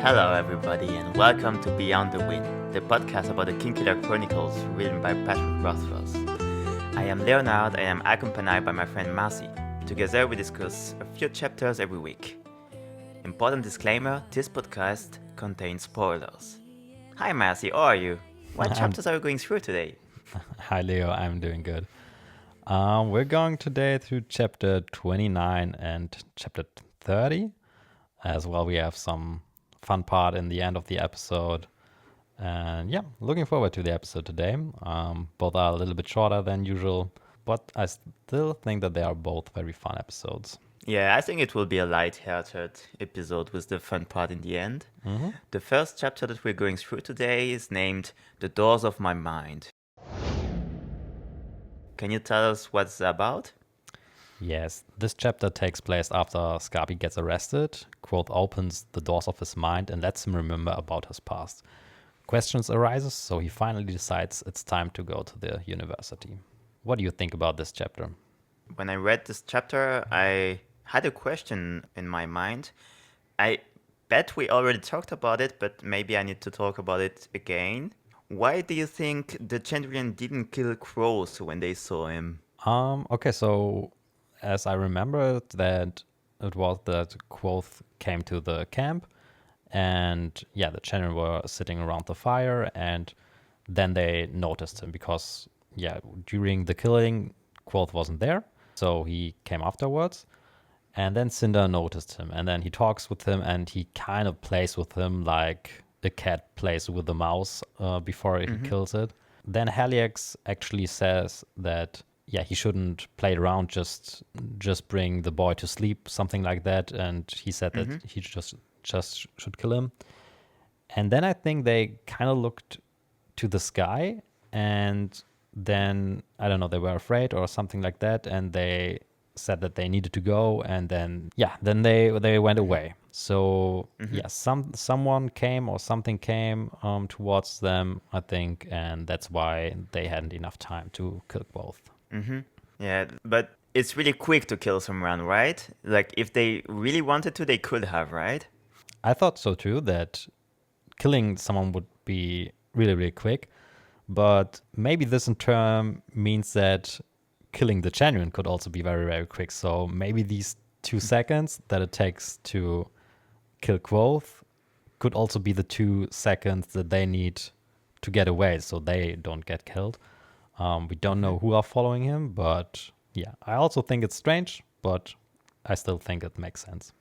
Hello, everybody, and welcome to Beyond the Wind, the podcast about the Kingkiller Chronicles written by Patrick Rothfuss. I am Leonard and I am accompanied by my friend Marcy. Together, we discuss a few chapters every week. Important disclaimer, this podcast contains spoilers. Hi, Marcy, how are you? What chapters are we going through today? Hi, Leo, I'm doing good. We're going today through chapter 29 and chapter 30. As well, we have some fun part in the end of the episode. And yeah, looking forward to the episode today. Both are a little bit shorter than usual, but I still think that they are both very fun episodes. Yeah, I think it will be a light-hearted episode with the fun part in the end. Mm-hmm. The first chapter that we're going through today is named The Doors of My Mind. Can you tell us what's it about? Yes, this chapter takes place after Scarby gets arrested. Kvothe opens the doors of his mind and lets him remember about his past. Questions arises, so he finally decides it's time to go to the university. What do you think about this chapter? When I read this chapter, I had a question in my mind. I bet we already talked about it, but maybe I need to talk about it again. Why do you think the Chandrian didn't kill Kvothe when they saw him? Okay, so as I remember that it was that Kvothe came to the camp and yeah, the Chandrian were sitting around the fire and then they noticed him because yeah, during the killing, Kvothe wasn't there. So he came afterwards and then Cinder noticed him and then he talks with him and he kind of plays with him like a cat plays with a mouse before he kills it. Then Haliax actually says that yeah, he shouldn't play around, just bring the boy to sleep, something like that. And he said that he just should kill him. And then I think they kind of looked to the sky and then, I don't know, they were afraid or something like that. And they said that they needed to go. And then, yeah, then they went away. So, yeah, someone came or something came towards them, I think. And that's why they hadn't enough time to kill both. Yeah, but it's really quick to kill someone, right? Like, if they really wanted to, they could have, right? I thought so too, that killing someone would be really, really quick. But maybe this in turn means that killing the Chandrian could also be very, very quick. So maybe these 2 seconds that it takes to kill Kvothe could also be the 2 seconds that they need to get away so they don't get killed. We don't know who are following him, but yeah, I also think it's strange, but I still think it makes sense.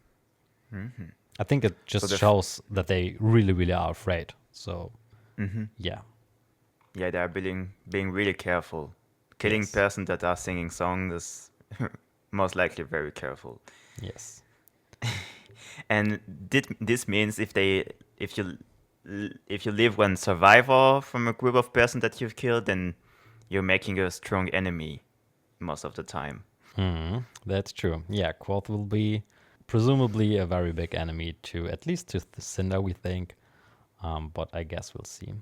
I think it just shows that they really, really are afraid. So, yeah. Yeah, they're being really careful. Killing person that are singing songs is most likely very careful. Yes. And this means if you live one survivor from a group of person that you've killed, then you're making a strong enemy most of the time. That's true. Yeah, Kvothe will be presumably a very big enemy to at least to Cinder, we think. But I guess we'll see.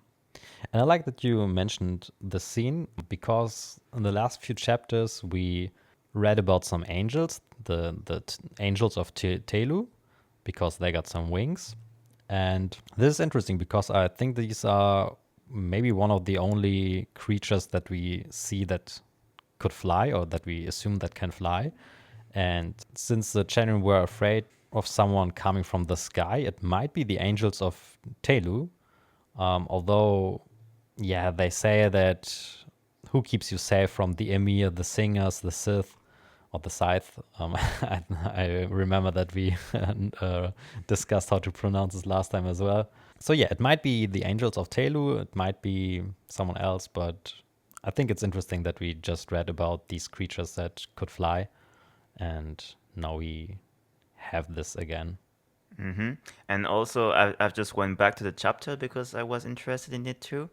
And I like that you mentioned the scene because in the last few chapters we read about some angels, the angels of Telu, because they got some wings. And this is interesting because I think these are maybe one of the only creatures that we see that could fly or that we assume that can fly. And since the Chandrian were afraid of someone coming from the sky, it might be the angels of Telu. Although, yeah, they say that who keeps you safe from the Emir, the Singers, the Sith, or the Scythe. I remember that we discussed how to pronounce this last time as well. So yeah, it might be the angels of Telu, it might be someone else, but I think it's interesting that we just read about these creatures that could fly, and now we have this again. And also, I've just went back to the chapter because I was interested in it too.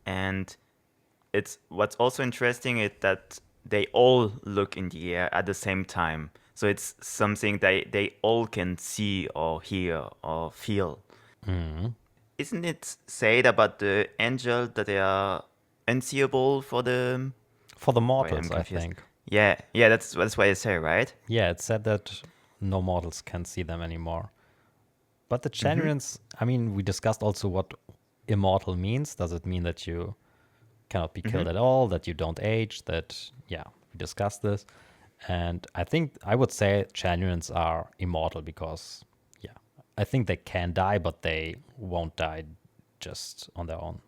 And what's also interesting is that they all look in the air at the same time. So it's something they all can see or hear or feel. Isn't it said about the angel that they are unseeable for the mortals, I think. Yeah, that's what I say, right? Yeah, it said that no mortals can see them anymore. But the Genuines, I mean, we discussed also what immortal means. Does it mean that you cannot be killed at all, that you don't age, that, yeah, we discussed this. And I think I would say Genuines are immortal because, yeah, I think they can die, but they won't die just on their own.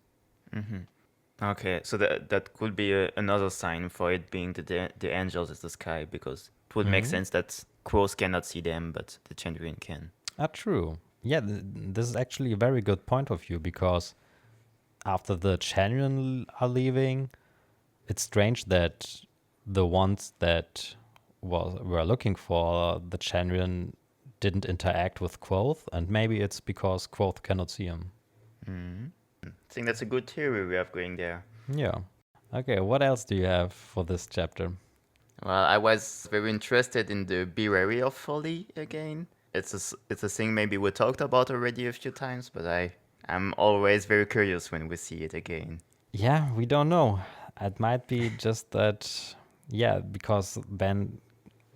Okay, so that could be another sign for it being the angels in the sky, because it would make sense that crows cannot see them, but the Chandrian can. Ah, true. Yeah, this is actually a very good point of view because after the Genuine are leaving, it's strange that the ones that were looking for the Genuine didn't interact with Kvothe, and maybe it's because Kvothe cannot see him. I think that's a good theory we have going there. Yeah. Okay, what else do you have for this chapter? Well, I was very interested in the Be Wary of Folly again. It's a thing maybe we talked about already a few times, but I'm always very curious when we see it again. Yeah, we don't know. It might be just that, yeah, because Ben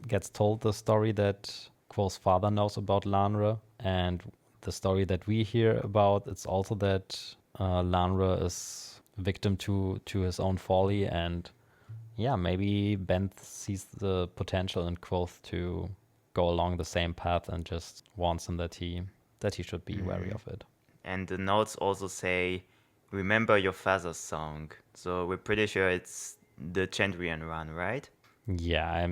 gets told the story that Quo's father knows about Lanra, and the story that we hear about, it's also that Lanra is victim to his own folly, and yeah, maybe Ben sees the potential in Quoth to go along the same path and just warns him that he should be wary of it. And the notes also say, "Remember your father's song." So we're pretty sure it's the Chandrian run, right? Yeah,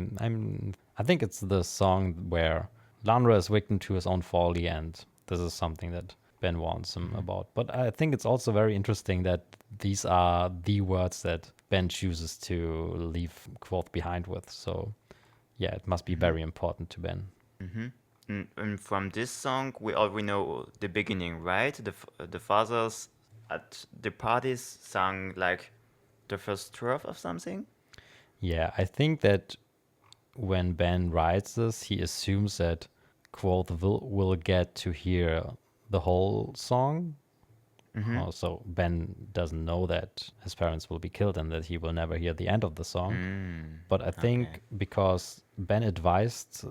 I think it's the song where Lanra is victim to his own folly, and this is something that Ben warns him about. But I think it's also very interesting that these are the words that Ben chooses to leave Kvothe behind with. So yeah, it must be very important to Ben. And from this song, we already know the beginning, right? The fathers at the parties sang like the first strophe of something. Yeah, I think that when Ben writes this, he assumes that Kvothe will get to hear the whole song. So Ben doesn't know that his parents will be killed and that he will never hear the end of the song. But I think Okay. because Ben advised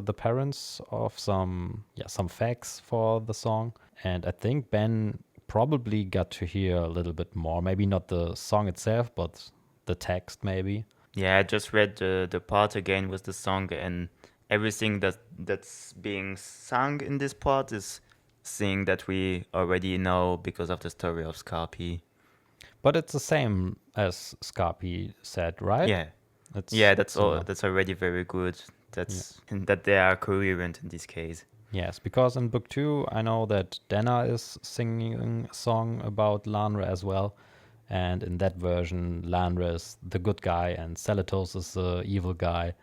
the parents of some facts for the song, and I think Ben probably got to hear a little bit more. Maybe not the song itself, but the text maybe. Yeah, I just read the part again with the song, and everything that's being sung in this part is thing that we already know because of the story of Scarpy. But it's the same as Scarpy said, right? Yeah, It's yeah, that's all. similar. That's already very good. Yeah. That's that they are coherent in this case. Yes, because in book 2, I know that Dana is singing a song about Lanra as well. And in that version, Lanra is the good guy and Celatos is the evil guy.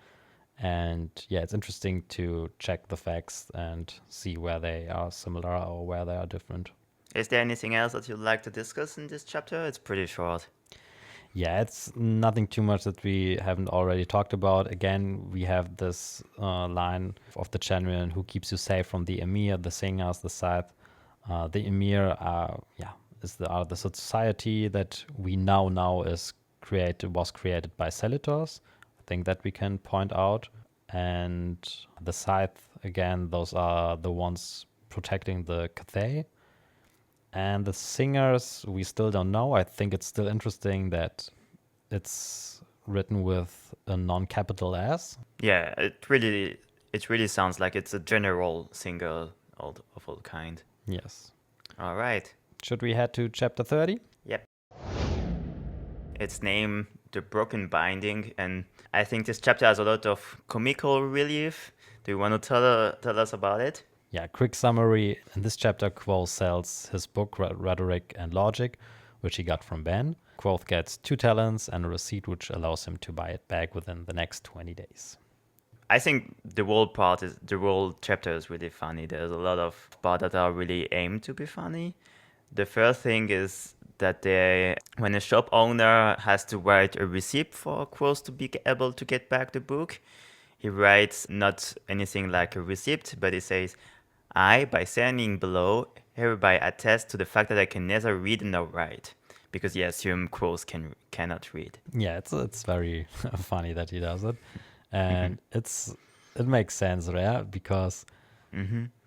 And yeah, it's interesting to check the facts and see where they are similar or where they are different. Is there anything else that you'd like to discuss in this chapter? It's pretty short. Yeah, it's nothing too much that we haven't already talked about. Again, we have this line of the Genuine who keeps you safe from the Emir, the Singers, the Scythe. The Emir are the society that we now know was created by Celitors. I think that we can point out. And the Scythe, again, those are the ones protecting the Kvothe. And the singers, we still don't know. I think it's still interesting that it's written with a non-capital S. Yeah, it really sounds like it's a general singer of all kind. Yes. All right. Should we head to chapter 30? Yep. Its name, The Broken Binding, and I think this chapter has a lot of comical relief. Do you want to tell us about it? Yeah, quick summary. In this chapter, Kvothe sells his book, Rhetoric and Logic, which he got from Ben. Kvothe gets 2 talents and a receipt which allows him to buy it back within the next 20 days. I think the whole chapter is really funny. There's a lot of parts that are really aimed to be funny. The first thing is that when a shop owner has to write a receipt for Quoth to be able to get back the book, he writes not anything like a receipt, but he says, "I, by signing below, hereby attest to the fact that I can neither read nor write," because he assumes Quoth cannot read. Yeah, it's very funny that he does it. And it makes sense, yeah, because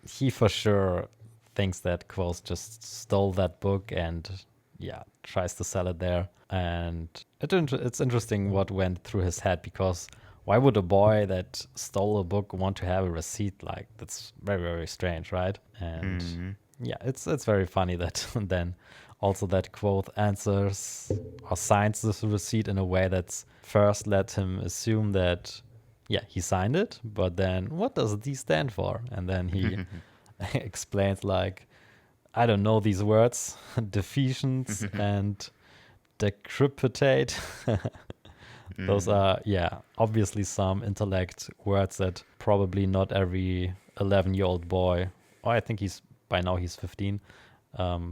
he for sure thinks that Kvothe just stole that book and yeah, tries to sell it there. And it's interesting what went through his head, because why would a boy that stole a book want to have a receipt? Like, that's very, very strange, right? And yeah, it's very funny that then also that Kvothe answers or signs this receipt in a way that's first let him assume that yeah, he signed it, but then what does D stand for? And then he explains like, I don't know these words, deficient and decrypitate. Those are, yeah, obviously some intellect words that probably not every 11-year-old boy, or I think by now he's 15,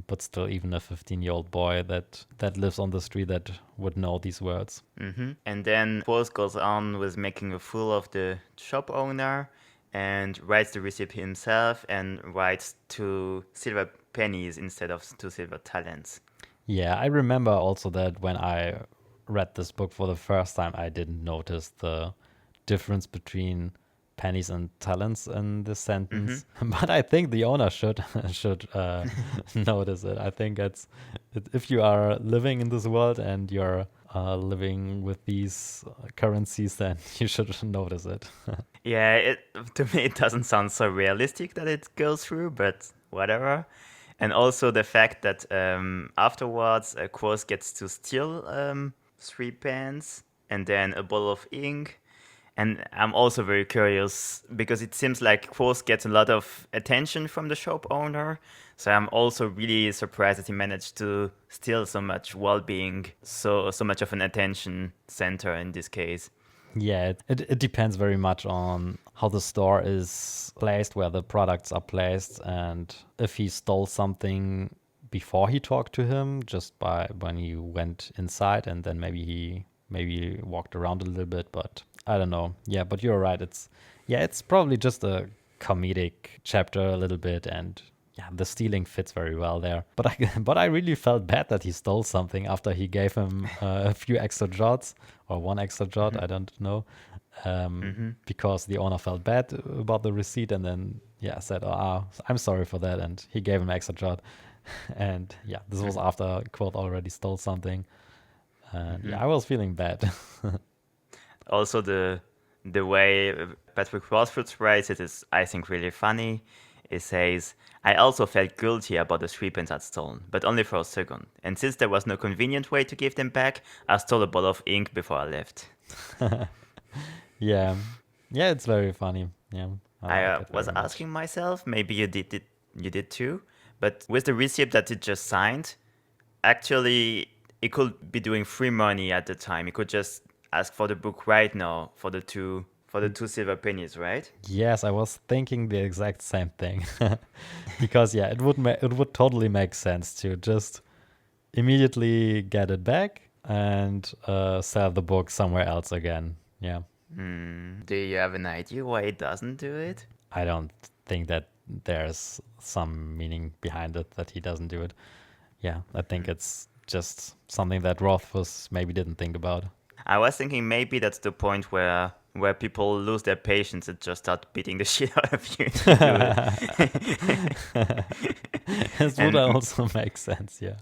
but still even a 15-year-old boy that lives on the street that would know these words. And then Quoth goes on with making a fool of the shop owner and writes the receipt himself and writes 2 silver pennies instead of 2 silver talents. Yeah, I remember also that when I read this book for the first time, I didn't notice the difference between pennies and talents in this sentence. But I think the owner should notice it. I think if you are living in this world and you're living with these currencies, then you should notice it. Yeah, to me it doesn't sound so realistic that it goes through, but whatever. And also the fact that afterwards Quoth gets to steal 3 pens and then a bottle of ink. And I'm also very curious because it seems like Quoth gets a lot of attention from the shop owner. So I'm also really surprised that he managed to steal so much well-being, so much of an attention center in this case. Yeah, it depends very much on how the store is placed, where the products are placed, and if he stole something before he talked to him, just by when he went inside, and then maybe walked around a little bit, but I don't know. Yeah, but you're right. It's probably just a comedic chapter a little bit, and yeah, the stealing fits very well there. But I really felt bad that he stole something after he gave him a few extra jots or one extra jot. I don't know, because the owner felt bad about the receipt and then yeah said, "Oh, I'm sorry for that," and he gave him extra jot. And yeah, this was after Quoth already stole something. And yeah, I was feeling bad. Also, the way Patrick Rothfuss writes it is, I think, really funny. It says, I also felt guilty about the 3 pence I'd stolen, but only for a second. And since there was no convenient way to give them back, I stole a bottle of ink before I left. Yeah, it's very funny. Yeah, I like it was very much. asking myself, maybe you did too, but with the receipt that it just signed, actually, it could be doing free money at the time. It could just ask for the book right now for the 2 silver pennies, right? Yes, I was thinking the exact same thing. Because yeah, it would totally make sense to just immediately get it back and sell the book somewhere else again. Yeah, Do you have an idea why it doesn't do it? I don't think that there's some meaning behind it that he doesn't do it. Yeah, I think it's just something that Rothfuss maybe didn't think about. I was thinking maybe that's the point where people lose their patience and just start beating the shit out of you to do it. This would And also make sense, yeah.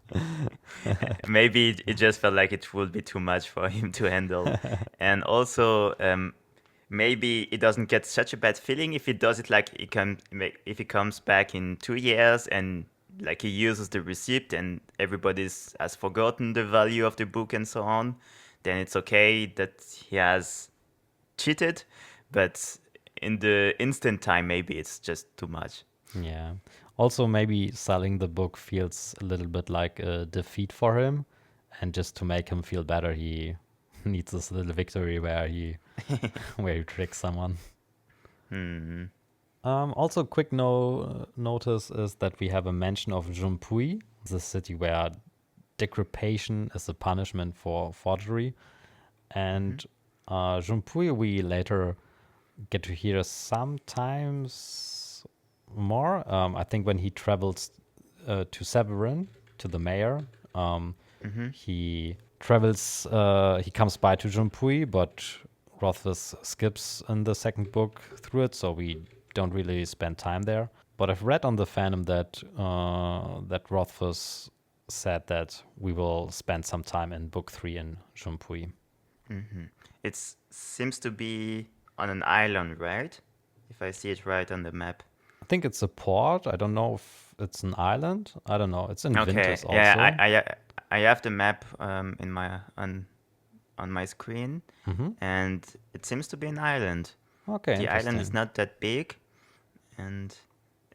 maybe it just felt like it would be too much for him to handle. And also, maybe it doesn't get such a bad feeling if he does it like if he comes back in 2 years and like he uses the receipt and everybody's has forgotten the value of the book and so on, then it's okay that he has cheated. But in the instant time, maybe it's just too much. Yeah. Also, maybe selling the book feels a little bit like a defeat for him. And just to make him feel better, he needs this little victory where he where he tricks someone. Also, quick notice is that we have a mention of Jumpui, the city where decryption is a punishment for forgery. And Jumpui, we later get to hear sometimes more. I think when he travels to Severin, to the mayor, he travels, he comes by to Jumpui, but Rothfuss skips in the second book through it, so we don't really spend time there. But I've read on the fandom that that Rothfuss said that we will spend some time in book 3 in Junpui. It seems to be on an island, right? If I see it right on the map. I think it's a port. I don't know if it's an island. I don't know. It's in Okay, Winters yeah, also. I have the map in my on my screen, and it seems to be an island. Okay, The island is interesting. not that big, and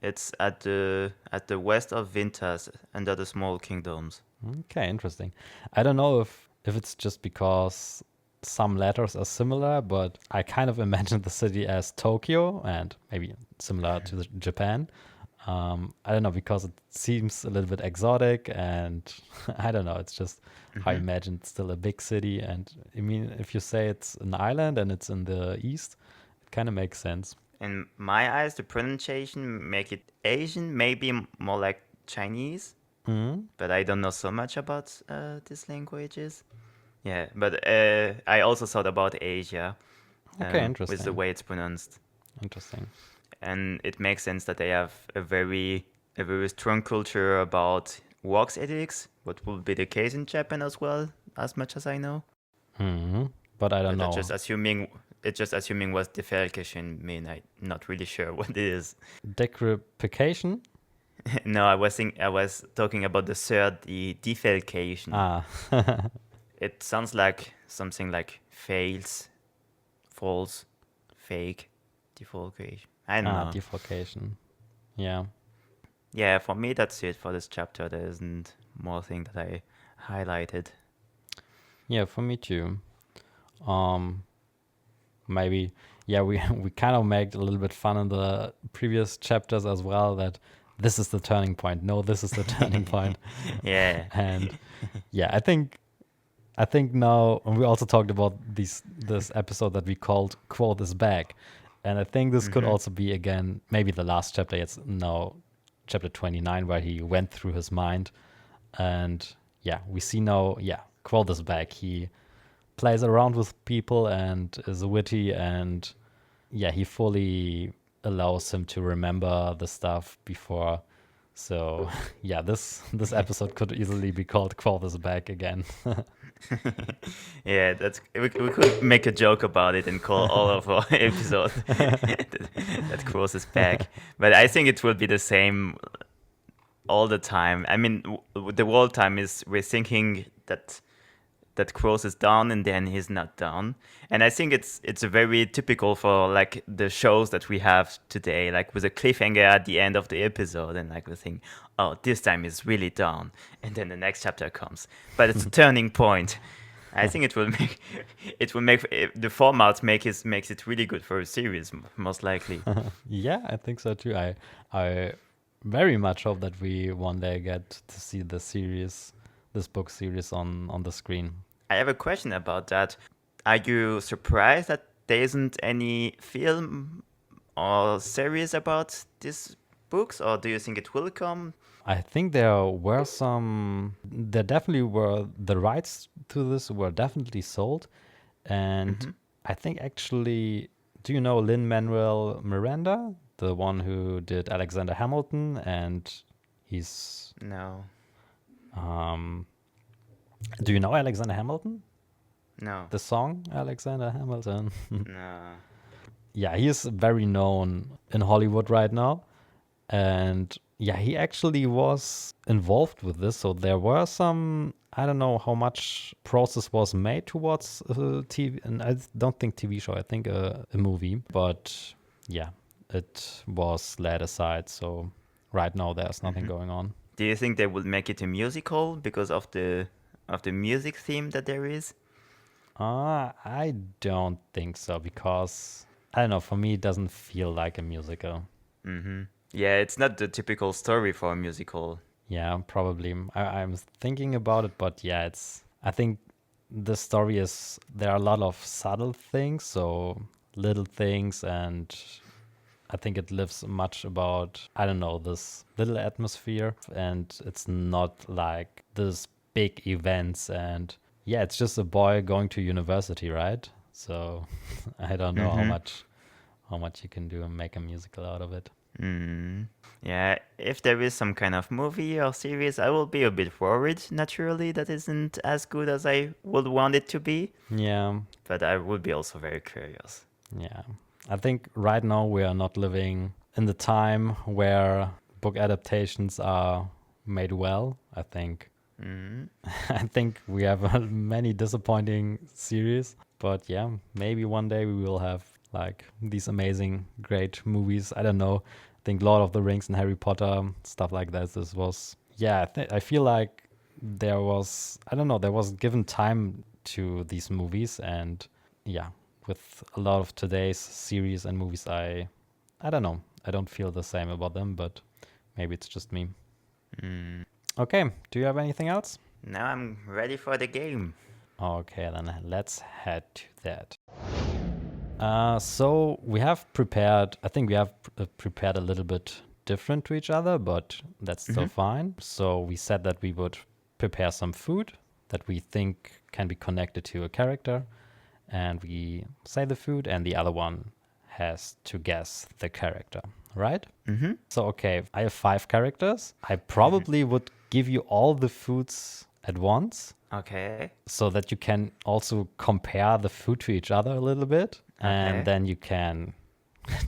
it's at the west of Vintas, under the small kingdoms. Okay, interesting. I don't know if it's just because some letters are similar, but I kind of imagine the city as Tokyo and maybe similar to Japan. I don't know because it seems a little bit exotic, and I don't know. It's just how I imagine it's still a big city, and I mean, if you say it's an island and it's in the east, it kind of makes sense. In my eyes, the pronunciation make it Asian, maybe more like Chinese, but I don't know so much about these languages. Yeah, but I also thought about Asia Okay, with the interesting, way it's pronounced, interesting. and it makes sense that they have a very strong culture about work ethics, what will be the case in Japan as well, as much as I know. But I don't But know. it's just assuming what defalcation mean. I'm not really sure what it is. Decryptication. No, I was talking about the third, the defalcation. Ah, It sounds like something like fails, false, fake, defalcation. I don't know. defalcation. Yeah. Yeah, for me that's it for this chapter. There isn't more thing that I highlighted. Yeah, for me too. Um, maybe yeah, we we kind of made a little bit fun in the previous chapters as well that this is the turning point. No, this is the turning point. Yeah. And yeah, I think now and we also talked about this episode that we called Quote is back. And I think this could also be again maybe the last chapter. It's now chapter 29 where he went through his mind and yeah, we see now Quoth is back. He plays around with people and is witty and yeah, he fully allows him to remember the stuff before. So yeah, this episode could easily be called Quoth is back again. Yeah, we could make a joke about it and call all of our episode that crosses back. But I think it will be the same all the time. I mean, the whole time is we're thinking that Cross is down and then he's not down. And I think it's very typical for like the shows that we have today, like with a cliffhanger at the end of the episode, and like we think, oh, this time is really down, and then the next chapter comes, but it's a turning point. I think it will make the format makes it really good for a series, most likely. Yeah, I think so too. I very much hope that we one day get to see the series, this book series on the screen. I have a question about that. Are you surprised that there isn't any film or series about these books, or do you think it will come? I think there definitely were the rights to this were definitely sold, and I think actually, do you know Lin-Manuel Miranda, the one who did Alexander Hamilton, and he's No, do you know Alexander Hamilton? no, The song Alexander Hamilton. no. Yeah, he is very known in Hollywood right now. And yeah, he actually was involved with this. So there were some, I don't know how much process was made towards TV. And I don't think TV show, I think a movie. But yeah, it was laid aside. So right now there's nothing going on. Do you think they will make it a musical because of the music theme that there is? I don't think so because I don't know. For me, it doesn't feel like a musical. Yeah, it's not the typical story for a musical. Yeah, probably. I'm thinking about it, but yeah, it's. I think the story is there are a lot of subtle things, so little things, and I think it lives much about I don't know this little atmosphere, and it's not like this big events and yeah, it's just a boy going to university, right? So I don't know how much you can do and make a musical out of it. Mm. Yeah, if there is some kind of movie or series, I will be a bit worried, naturally, that isn't as good as I would want it to be. Yeah, But I would be also very curious. yeah. I think right now we are not living in the time where book adaptations are made well. I think Mm. I think we have many disappointing series, but yeah, maybe one day we will have like these amazing, great movies. I don't know. I think Lord of the Rings and Harry Potter, stuff like that. This was, yeah, I feel like there was, I don't know, there was given time to these movies, and yeah, with a lot of today's series and movies, I don't know. I don't feel the same about them, but maybe it's just me. Mm. Okay, do you have anything else? Now I'm ready for the game. Okay, then let's head to that. So we have prepared, I think we have prepared a little bit different to each other, but that's still Mm-hmm. fine. So we said that we would prepare some food that we think can be connected to a character, and we say the food, and the other one has to guess the character, right? Mm-hmm. So, okay, I have 5 characters. I probably would give you all the foods at once Okay. so that you can also compare the food to each other a little bit, and Okay. then you can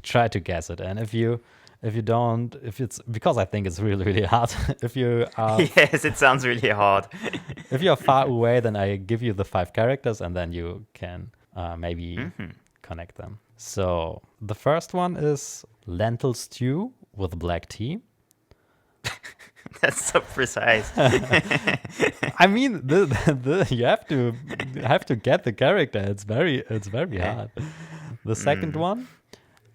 try to guess it. And if you don't, if it's because I think it's really really hard. if you are Yes, it sounds really hard. if you're far away, then I give you the 5 characters, and then you can maybe Mm-hmm. connect them. So the first one is lentil stew with black tea. That's so precise. I mean, you have to get the character. It's very Yeah. hard. The second Mm.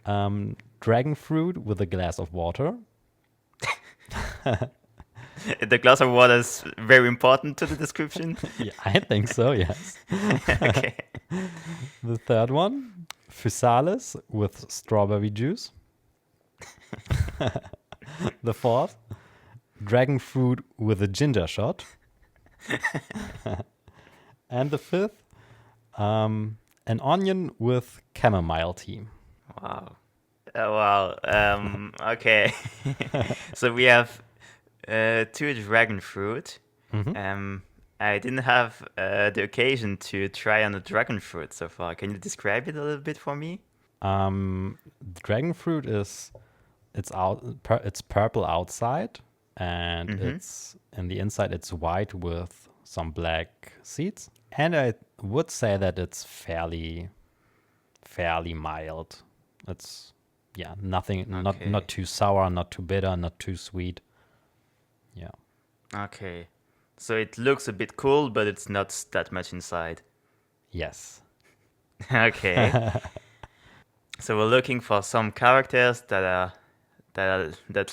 one, dragon fruit with a glass of water. The glass of water is very important to the description. Yeah, I think so. Yes. Okay. The third one, physalis with strawberry juice. The fourth, dragon fruit with a ginger shot. And the fifth, an onion with chamomile tea. Wow. Wow. Okay. So we have two dragon fruit. Mhm. I didn't have the occasion to try on a dragon fruit so far. Can you describe it a little bit for me? The dragon fruit is it's purple outside, and Mm-hmm. it's in the inside it's white with some black seeds. And I would say that it's fairly mild. It's yeah, nothing, not Okay. too sour, not too bitter, not too sweet. Yeah. Okay. So it looks a bit cool, but it's not that much inside. Yes. Okay. So we're looking for some characters that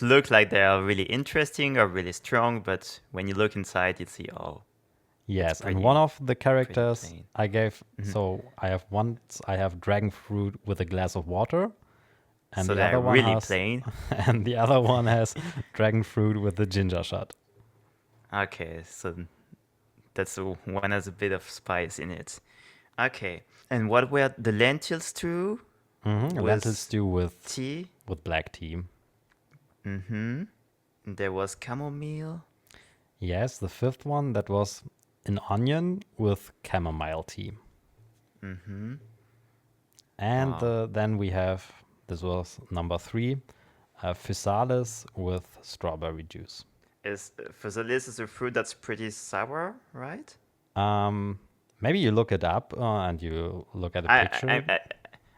look like they are really interesting or really strong, but when you look inside, you see, oh, it's Yes, and one pretty of the pretty characters plain. I gave, Mhm. so I have dragon fruit with a glass of water, and So the they're other one really has, plain. and the other one has dragon fruit with the ginger shot. Okay, so that's the one has a bit of spice in it. Okay, and what were the lentils too? Lentil With stew tea. with black tea. Mm-hmm. There was chamomile. Yes, the fifth one that was an onion with chamomile tea, Mm-hmm. and Wow. then we have this was number 3, physalis with strawberry juice. Is Physalis is a fruit that's pretty sour, right? Um, Maybe you look it up and you look at a I picture. I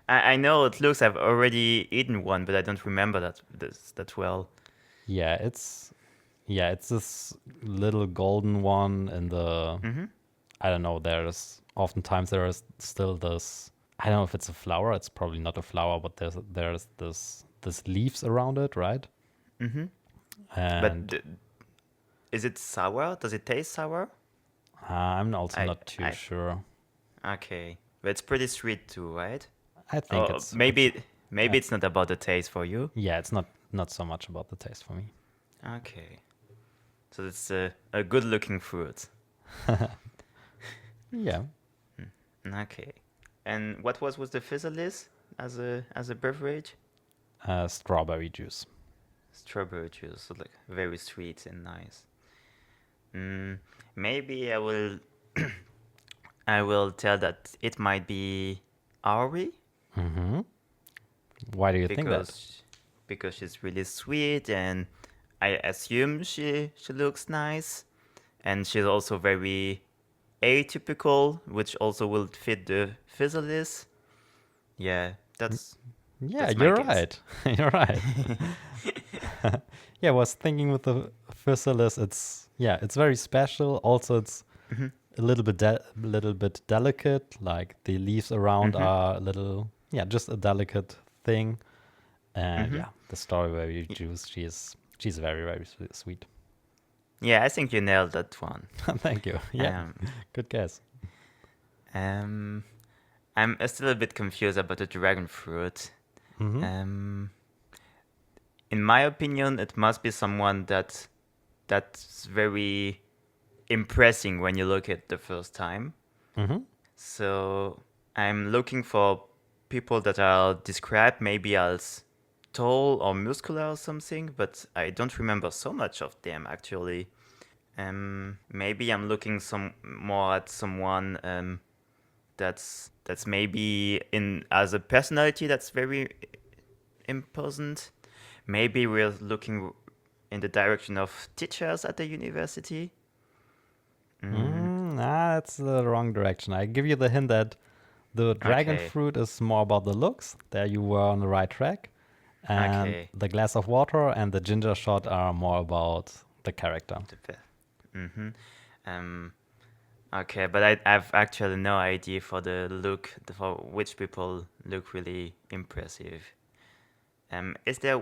I I know it looks. I've already eaten one, but I don't remember that well. Yeah, it's this little golden one in the Mm-hmm. I don't know, oftentimes there is still this I don't know if it's a flower, it's probably not a flower, but there's this leaves around it, right? Mm-hmm. But And is it sour? Does it taste sour? I'm also I not too I sure. Okay, but it's pretty sweet too, right? I think Oh, maybe uh, it's not about the taste for you. yeah, it's not so much about the taste for me. Okay, so it's a good-looking fruit. Yeah. Okay, and what was the physalis as a beverage? strawberry juice. Strawberry juice, so like very sweet and nice. Mm, maybe I will tell that it might be Ari Mm-hmm. Why do you think that? because she's really sweet and I assume she looks nice and she's also very atypical, which also will fit the Physalis. Yeah, Yeah, that's my you're guess. right. You're right. Yeah, I was thinking with the Physalis, it's very special. Also, it's Mhm. a little bit delicate. Like the leaves around Mhm. are a little, yeah, just a delicate thing. And Mhm. yeah, the strawberry juice, she's very very sweet. Yeah, I think you nailed that one. Thank you. Yeah, Um, good guess. um, I'm still a bit confused about the dragon fruit. Mm-hmm. Um, in my opinion, it must be someone that's very impressing when you look at the first time. Mm-hmm. So I'm looking for people that are described maybe as tall or muscular or something, but I don't remember so much of them actually. Maybe I'm looking some more at someone that's maybe in as a personality that's very imposant. Maybe we're looking in the direction of teachers at the university. Mm, That's the wrong direction. I give you the hint that the dragon okay, fruit is more about the looks. There you were on the right track. And okay. the glass of water and the ginger shot are more about the character. Mm-hmm. Um, okay, but I've actually no idea for the look, for which people look really impressive. Is there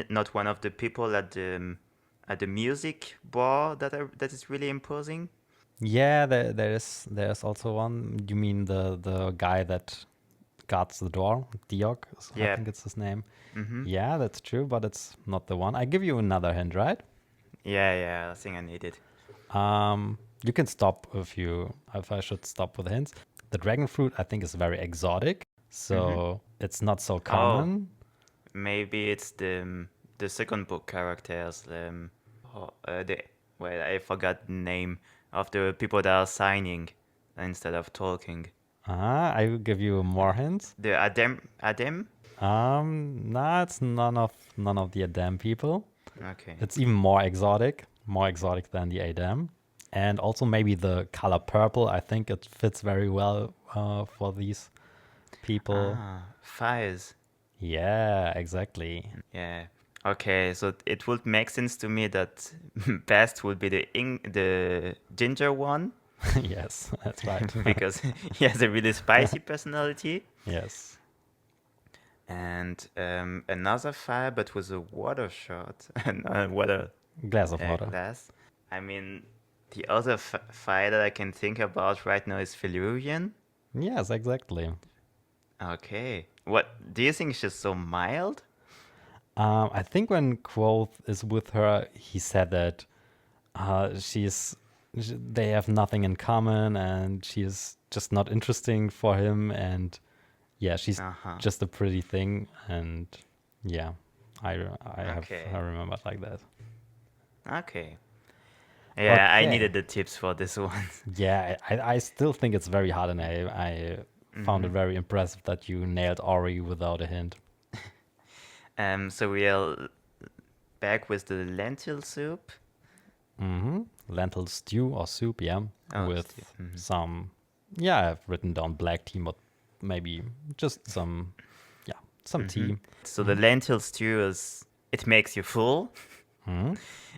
not one of the people at the music bar that is really imposing? Yeah, there's also one. You mean the guy that guards the door? Diog, I Yeah. think it's his name. Mm-hmm. Yeah, that's true, but it's not the one. I give you another hint, right? Yeah, I think I need it. You can stop if I should stop with the hints. The dragon fruit I think is very exotic, Mm-hmm. so it's not so Oh, common. maybe it's the second book characters. The Wait, I forgot the name of the people that are signing instead of talking. I will give you more hints. The Adem. Nah, it's none of the Adam people. Okay. It's even more exotic than the Adam. And also maybe the color purple. I think it fits very well for these people. Fires. Yeah, exactly. Yeah. Okay, so it would make sense to me that best would be the ginger one Yes, that's right. because he has a really spicy personality. Yes. And another fire, but with a water shot and water Glass of water. glass. I mean, the other fire that I can think about right now is Felurian. Yes, exactly. Okay. What do you think she's so mild? I think when Kvothe is with her, he said that they have nothing in common and she is just not interesting for him. And yeah, she's Uh-huh. just a pretty thing. And yeah, I Okay. remembered like that. Okay. Yeah, I Okay. needed the tips for this one. Yeah, I still think it's very hard, and I found it hmm very impressive that you nailed Ori without a hint. So we are back with the lentil soup. Lentil stew or soup, yeah, Oh, Steve. with some, yeah, I've written down black tea, but maybe just some, yeah, some tea. So the lentil stew it makes you full.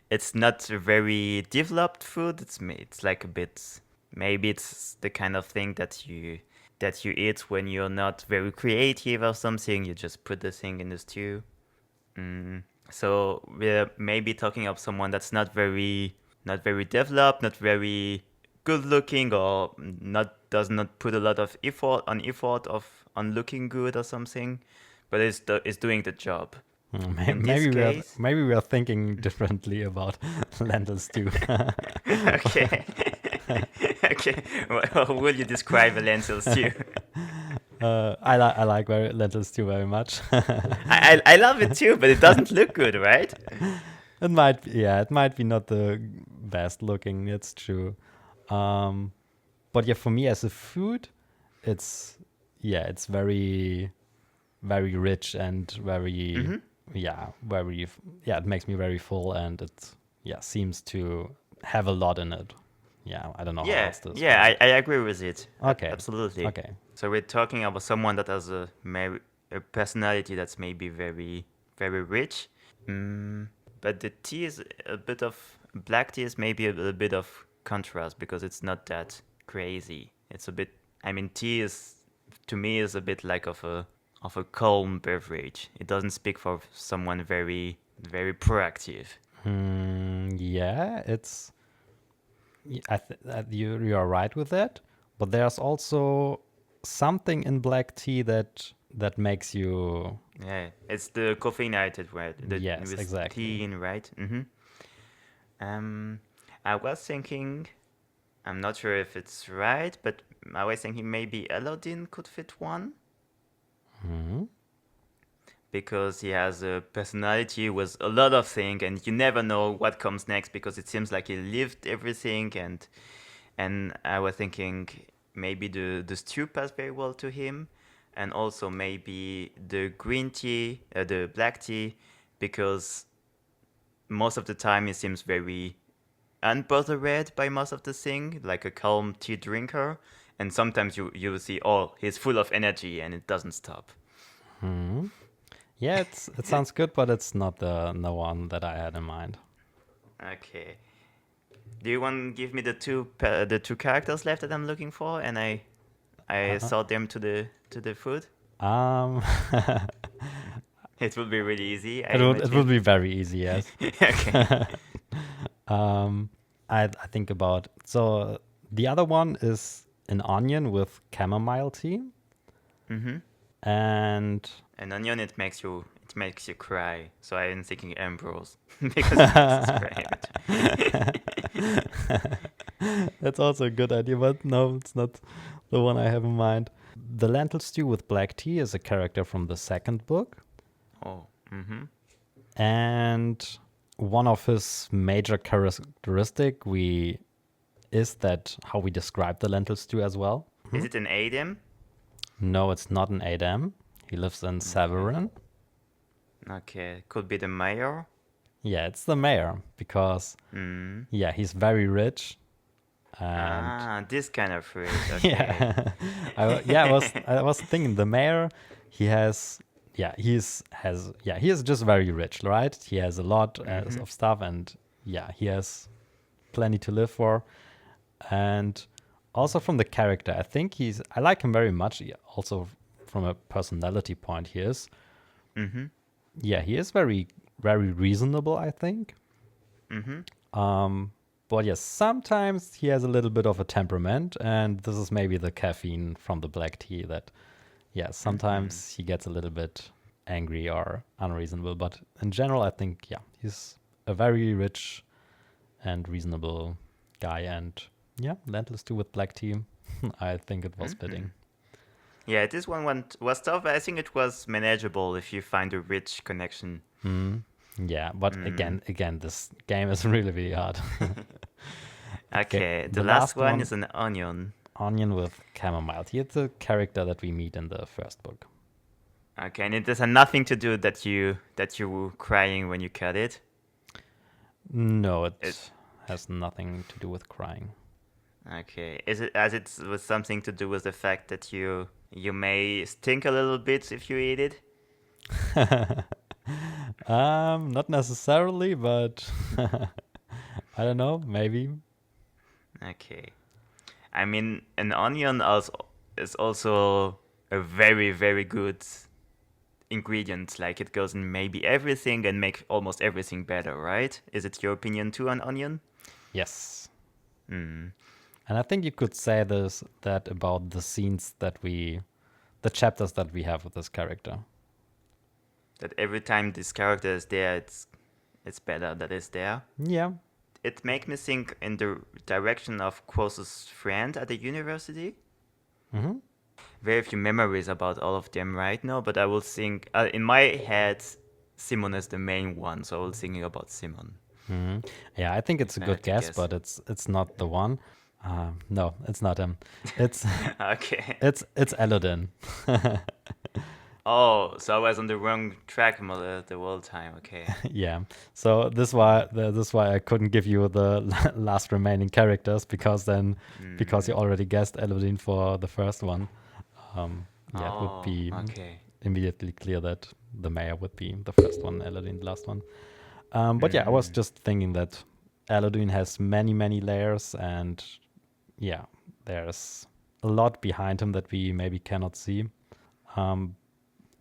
It's not a very developed food. It's like a bit, maybe it's the kind of thing that you eat when you're not very creative or something. You just put the thing in the stew. So we're maybe talking of someone that's not very developed, not very good looking, or not does not put a lot of effort of on looking good or something, but is doing the job. In this case, Maybe we are thinking differently about lentil stew. okay, okay. How will you describe a lentil stew? I like lentil stew very much. I love it too, but it doesn't look good, right? It might be not the best looking. It's true. Um, but yeah, for me as a food, it's it's very rich and very Mm-hmm. it makes me very full, and it seems to have a lot in it. Yeah, I don't know how Yeah, else to yeah, describe it. I agree with it. Okay, Absolutely. okay. So we're talking about someone that has a personality that's maybe very, very rich. Mm, but the tea is a bit of black tea is maybe a bit of contrast because it's not that crazy. It's a bit. I mean, tea is to me is a bit like of a calm beverage. It doesn't speak for someone very, very proactive. Yeah, it's you are right with that, but there's also something in black tea that makes you Yeah, it's the caffeinated, right? The yes, with exactly. tea, right? Mm-hmm. Um, I was thinking, I'm not sure if it's right, but I was thinking maybe Aladdin could fit one Hmm. because he has a personality with a lot of things, and you never know what comes next because it seems like he lived everything. And I was thinking maybe the stew passed very well to him, and also maybe the green tea, the black tea, because most of the time he seems very unbothered by most of the thing, like a calm tea drinker. And sometimes you will see, oh, he's full of energy and it doesn't stop. Hmm. Yeah, it sounds good, but it's not the one that I had in mind. Okay. Do you want to give me the two characters left that I'm looking for, and I Uh, sort them to the food? um, It will be really easy, I it would imagine. be very easy, yes. Okay. um, I think about so the other one is an onion with chamomile tea, Mm-hmm. and And onion, it makes you cry. So I'm thinking Ambrose because it makes us cry. that's also a good idea, but no, it's not the one I have in mind. The lentil stew with black tea is a character from the second book, Oh. Mm-hmm. and one of his major characteristic we is that how we describe the lentil stew as well. Is it an Adam? No, it's not an Adam. He lives in Okay. Severin. Okay. Could be the mayor. Yeah, it's the mayor because Mm. he's very rich and Ah, this kind of fruit. Okay. yeah, I was thinking the mayor, he has he is just very rich, right? He has a lot Mm-hmm. of stuff, and he has plenty to live for. And also from the character, I like him very much. Also from a personality point, Mm-hmm. he is very very reasonable, I think. Mm-hmm. But yes, sometimes he has a little bit of a temperament, and this is maybe the caffeine from the black tea that, Mm-hmm. sometimes he gets a little bit angry or unreasonable. But in general, I think, he's a very rich and reasonable guy. And lentil stew with black tea, I think it was Mm-hmm. fitting. Yeah, this one was tough, but I think it was manageable if you find a rich connection. Hmm. Yeah, but Mm. again, this game is really, really hard. Okay, Okay, the the last last one one, is an onion. onion with chamomile tea. It's a character that we meet in the first book. Okay, and it has nothing to do that you were crying when you cut it. No, It it has nothing to do with crying. okay. Is it as it was something to do with the fact that you may stink a little bit if you eat it? Not necessarily, but I don't know, maybe. Okay. I mean, an onion also is also a very very good ingredient. Like it goes in maybe everything and make almost everything better, right? Is it your opinion too on onion? Yes. Hmm. And I think you could say that about the chapters that we have with this character. That every time this character is there, it's better that it's there. Yeah. It make me think in the direction of Quothe's friend at the university. Hmm. very few memories about all of them right now, but I will think in my head, Simon is the main one, so I was thinking about Simon. Hmm. Yeah, I think it's If a I good had to guess, guess. but it's not the one. No, it's not him. It's Okay. it's Elodin. Oh, so I was on the wrong track the whole time. Okay. Yeah. So this why I couldn't give you the last remaining characters because you Mm. already guessed Elodin for the first one. Yeah, it would Oh, be okay. immediately clear that the mayor would be the first one, Elodin the last one. But yeah, I was Mm. just thinking that Elodin has many layers, and yeah, there's a lot behind him that we maybe cannot see. Um,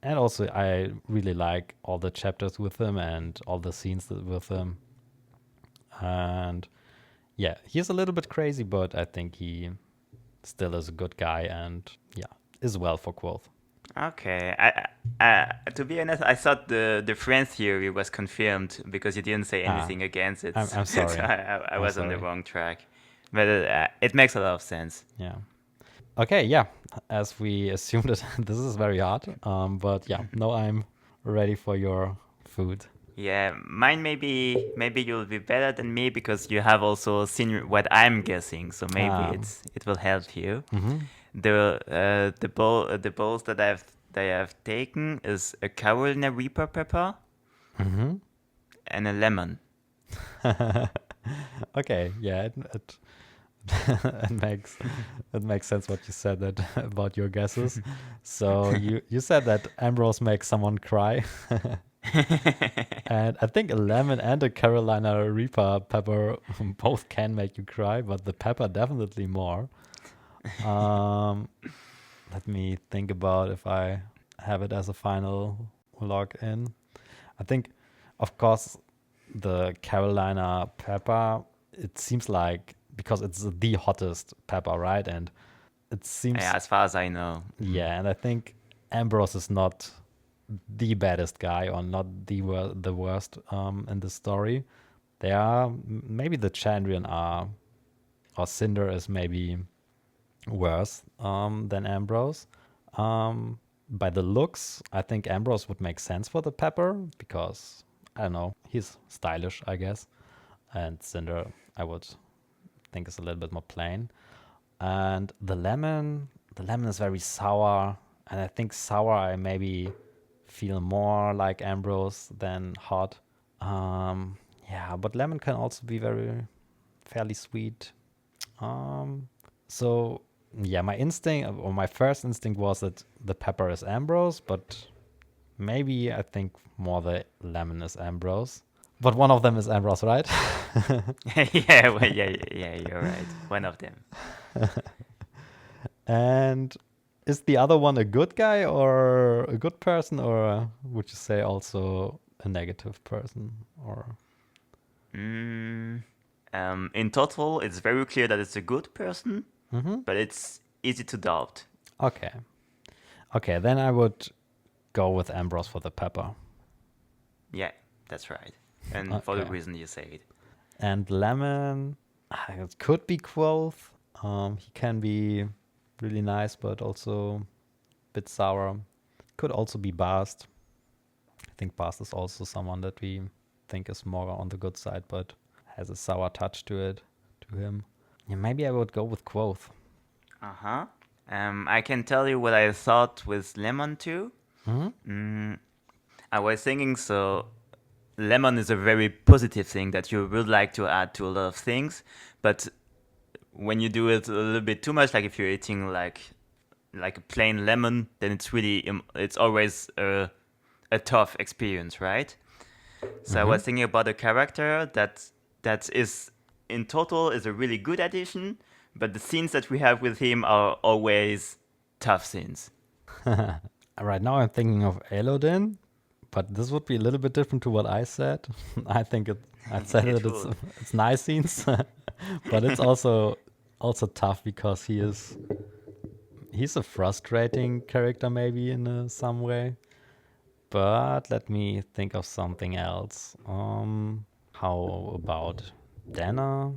and also, I really like all the chapters with him and all the scenes with him. And yeah, he's a little bit crazy, but I think he still is a good guy and yeah, is well for Kvothe. Okay. To be honest, I thought the friend theory was confirmed because you didn't say Ah, anything against it. I'm So sorry. I I'm was on the sorry. wrong track. But it makes a lot of sense. Yeah. Okay, yeah. As we assumed it, this is very hard. But yeah, no, I'm ready for your food. Yeah, mine maybe you'll be better than me because you have also seen what I'm guessing, so maybe Um, it will help you. mm-hmm, The bowls that I have taken is a Carolina Reaper pepper mm-hmm. and a lemon. Okay, yeah, it it makes it makes sense what you said that about your guesses. So you said that Ambrose makes someone cry, and I think a lemon and a Carolina Reaper pepper both can make you cry, but the pepper definitely more. Um, Let me think about if I have it as a final log in. I think, of course, the Carolina pepper, it seems like because it's the hottest pepper, right? And it Yeah, seems, as far as I know. Mm. yeah, and I think Ambrose is not the baddest guy or not the worst in the story. They are, maybe the Chandrian are, or Cinder is maybe worse than Ambrose. By the looks, I think Ambrose would make sense for the pepper because I don't know, he's stylish, I guess, and Cinder I would think is a little bit more plain. And the lemon is very sour, and I think sour I maybe feel more like Ambrose than hot. Um, yeah, but lemon can also be very fairly sweet. Um, so yeah, my instinct or my first instinct was that the pepper is Ambrose, but maybe I think more the lemon is Ambrose. But one of them is Ambrose, right? Yeah, well, yeah, you're right. One of them. And is the other one a good guy or a good person, or would you say also a negative person? Or Mm. In total, it's very clear that it's a good person, mm-hmm. but it's easy to doubt. Okay, okay, then I would go with Ambrose for the pepper. Yeah, that's right. And for the Okay. reason you said. And lemon, it could be Kvothe. He can be really nice, but also a bit sour. Could also be Bast. I think Bast is also someone that we think is more on the good side, but has a sour touch to him. Yeah, maybe I would go with Kvothe. Uh-huh. I can tell you what I thought with lemon too. Hmm. Mm, I was thinking so lemon is a very positive thing that you would like to add to a lot of things, but when you do it a little bit too much, like if you're eating like a plain lemon, then it's always a tough experience, right? So I Hmm. was thinking about a character that is in total is a really good addition, but the scenes that we have with him are always tough scenes. Right now I'm thinking of Elodin, but this would be a little bit different to what I said. I think I said It that would. it's nice scenes, but it's also tough because he's a frustrating character maybe in some way. But let me think of something else. How about Dana?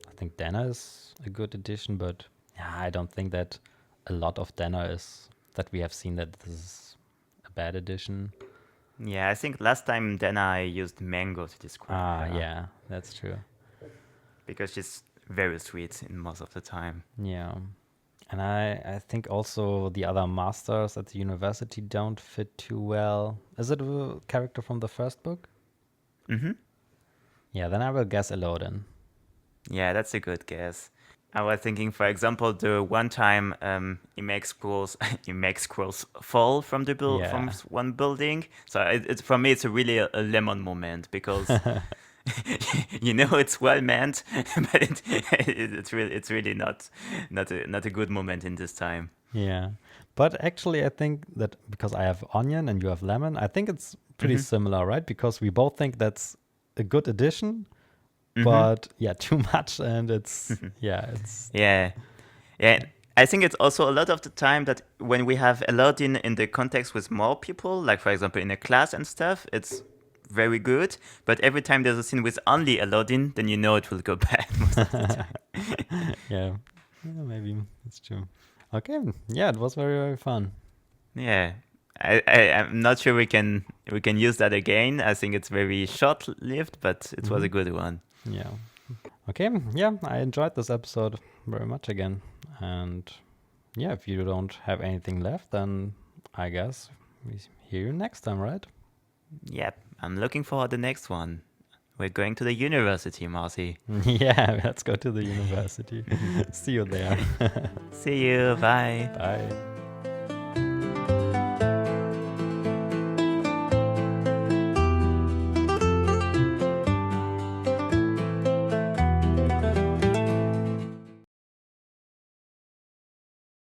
I think Dana is a good addition, but yeah, I don't think that a lot of Denner is that we have seen that this is a bad addition. Yeah, I think last time then I used mango to describe her. Yeah, that's true. Because she's very sweet in most of the time. Yeah. And I think also the other masters at the university don't fit too well. Is it a character from the first book? Mm-hmm. Yeah, then I will guess Elodin. Yeah, that's a good guess. I was thinking, for example, the one time he makes squirrels, he makes squirrels fall from the from Yeah. one building. So it's for me, it's a really a lemon moment because you know it's well meant, but it's really not a good moment in this time. Yeah. But actually, I think that because I have onion and you have lemon, I think it's pretty Mm-hmm. similar, right? Because we both think that's a good addition, Mm-hmm. but yeah, too much. And it's. Yeah, yeah. I think it's also a lot of the time that when we have Aladdin in the context with more people, like for example in a class and stuff, it's very good. But every time there's a scene with only Aladdin, then you know it will go bad most of the time. Yeah. Yeah, maybe that's true. Okay. Yeah, it was very, very fun. Yeah. I'm not sure we can use that again. I think it's very short lived, but it was Hmm. a good one. Yeah. Okay. Yeah, I enjoyed this episode very much again. And yeah, if you don't have anything left, then I guess we hear you next time, right? Yep. I'm looking forward to the next one. We're going to the university, Marcy. Yeah, let's go to the university. See you there. See you. Bye. Bye.